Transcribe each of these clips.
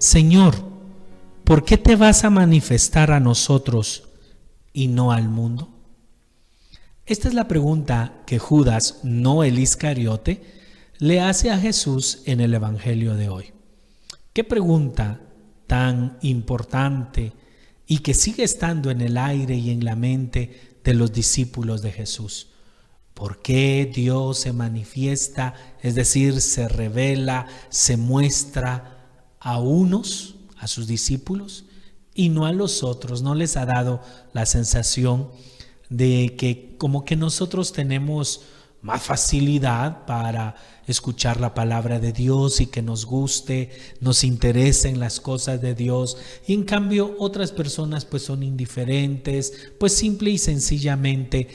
Señor, ¿por qué te vas a manifestar a nosotros y no al mundo? Esta es la pregunta que Judas, no el Iscariote, le hace a Jesús en el Evangelio de hoy. ¿Qué pregunta tan importante y que sigue estando en el aire y en la mente de los discípulos de Jesús? ¿Por qué Dios se manifiesta, es decir, se revela, se muestra a unos, a sus discípulos, y no a los otros? ¿No les ha dado la sensación de que como que nosotros tenemos más facilidad para escuchar la palabra de Dios y que nos guste, nos interesen las cosas de Dios, y en cambio otras personas pues son indiferentes, pues simple y sencillamente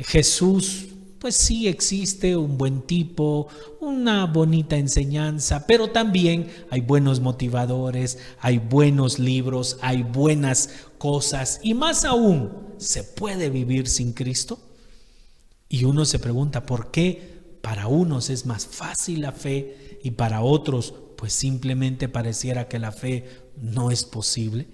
Jesús pues sí existe, un buen tipo, una bonita enseñanza, pero también hay buenos motivadores, hay buenos libros, hay buenas cosas, y más aún, ¿se puede vivir sin Cristo? Y uno se pregunta, ¿por qué para unos es más fácil la fe y para otros pues simplemente pareciera que la fe no es posible?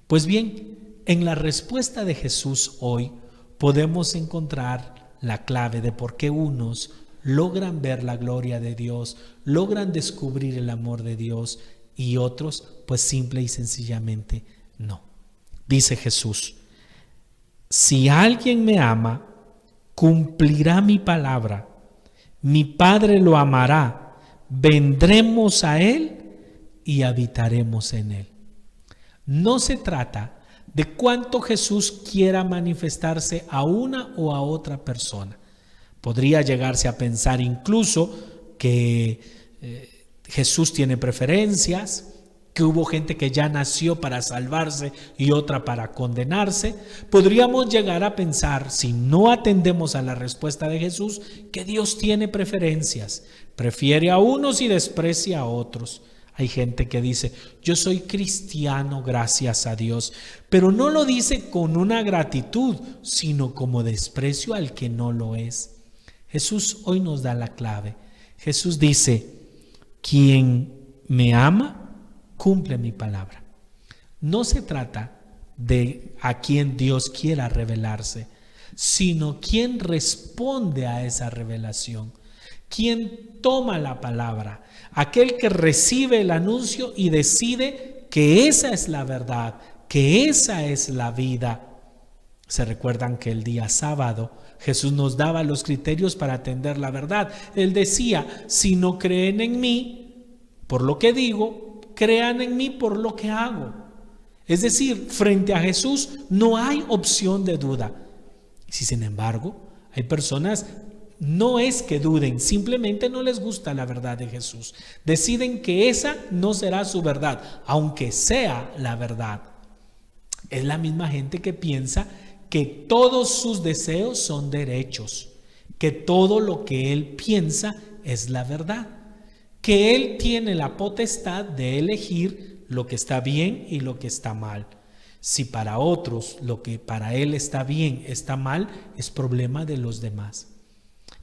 Pues bien, en la respuesta de Jesús hoy podemos encontrar la clave de por qué unos logran ver la gloria de Dios, logran descubrir el amor de Dios, y otros pues simple y sencillamente no. Dice Jesús: si alguien me ama, cumplirá mi palabra, mi Padre lo amará, vendremos a él y habitaremos en él. No se trata de cuánto Jesús quiera manifestarse a una o a otra persona. Podría llegarse a pensar incluso que Jesús tiene preferencias, que hubo gente que ya nació para salvarse y otra para condenarse. Podríamos llegar a pensar, si no atendemos a la respuesta de Jesús, que Dios tiene preferencias, prefiere a unos y desprecia a otros. Hay gente que dice, yo soy cristiano gracias a Dios, pero no lo dice con una gratitud, sino como desprecio al que no lo es. Jesús hoy nos da la clave. Jesús dice, quien me ama, cumple mi palabra. No se trata de a quién Dios quiera revelarse, sino quién responde a esa revelación, quién toma la palabra, aquel que recibe el anuncio y decide que esa es la verdad, que esa es la vida. Se recuerdan que el día sábado Jesús nos daba los criterios para atender la verdad. Él decía, si no creen en mí por lo que digo, crean en mí por lo que hago. Es decir, frente a Jesús no hay opción de duda. Si sin embargo hay personas, no es que duden, simplemente no les gusta la verdad de Jesús. Deciden que esa no será su verdad, aunque sea la verdad. Es la misma gente que piensa que todos sus deseos son derechos, que todo lo que él piensa es la verdad, que él tiene la potestad de elegir lo que está bien y lo que está mal. Si para otros lo que para él está bien está mal, es problema de los demás.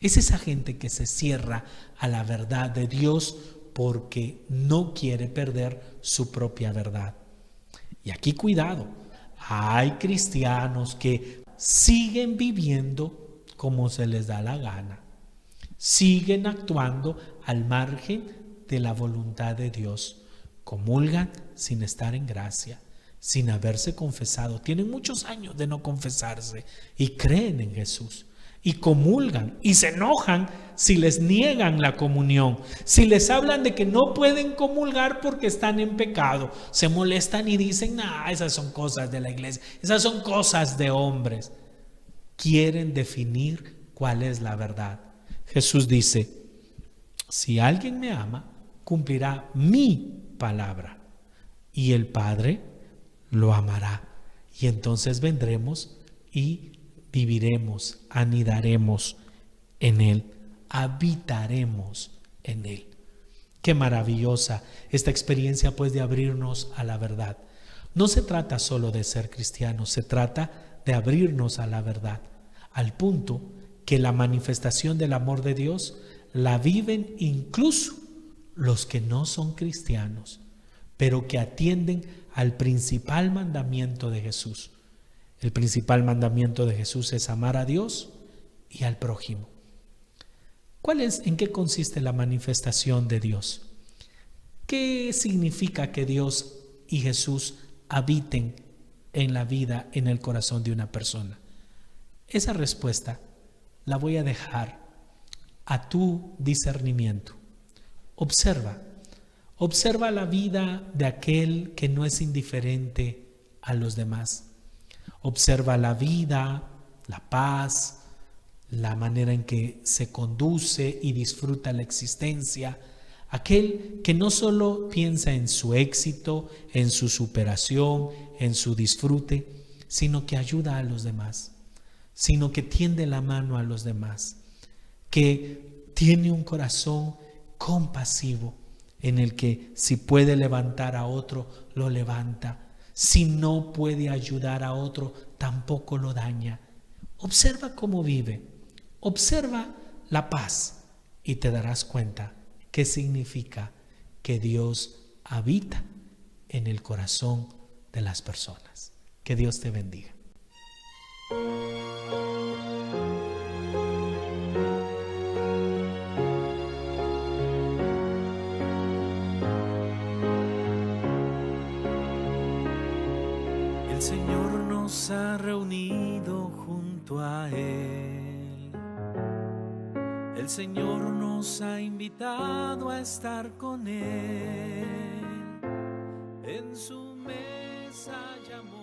Es esa gente que se cierra a la verdad de Dios porque no quiere perder su propia verdad. Y aquí cuidado, hay cristianos que siguen viviendo como se les da la gana, siguen actuando al margen de la voluntad de Dios, comulgan sin estar en gracia, sin haberse confesado, tienen muchos años de no confesarse y creen en Jesús. Y comulgan y se enojan si les niegan la comunión, si les hablan de que no pueden comulgar porque están en pecado, se molestan y dicen, esas son cosas de la iglesia, esas son cosas de hombres. Quieren definir cuál es la verdad. Jesús dice, si alguien me ama, cumplirá mi palabra y el Padre lo amará. Y entonces vendremos y viviremos, anidaremos en Él, habitaremos en Él. Qué maravillosa esta experiencia pues de abrirnos a la verdad. No se trata solo de ser cristianos, se trata de abrirnos a la verdad, al punto que la manifestación del amor de Dios la viven incluso los que no son cristianos. pero que atienden al principal mandamiento de Jesús. El principal mandamiento de Jesús es amar a Dios y al prójimo. ¿En qué consiste la manifestación de Dios? ¿Qué significa que Dios y Jesús habiten en la vida, en el corazón de una persona? Esa respuesta la voy a dejar a tu discernimiento. Observa la vida de aquel que no es indiferente a los demás. Observa la vida, la paz, la manera en que se conduce y disfruta la existencia. Aquel que no solo piensa en su éxito, en su superación, en su disfrute, sino que ayuda a los demás, sino que tiende la mano a los demás, que tiene un corazón compasivo en el que si puede levantar a otro, lo levanta. Si no puede ayudar a otro, tampoco lo daña. Observa cómo vive, observa la paz y te darás cuenta qué significa que Dios habita en el corazón de las personas. Que Dios te bendiga. El Señor nos ha reunido junto a Él. El Señor nos ha invitado a estar con Él. En su mesa llamó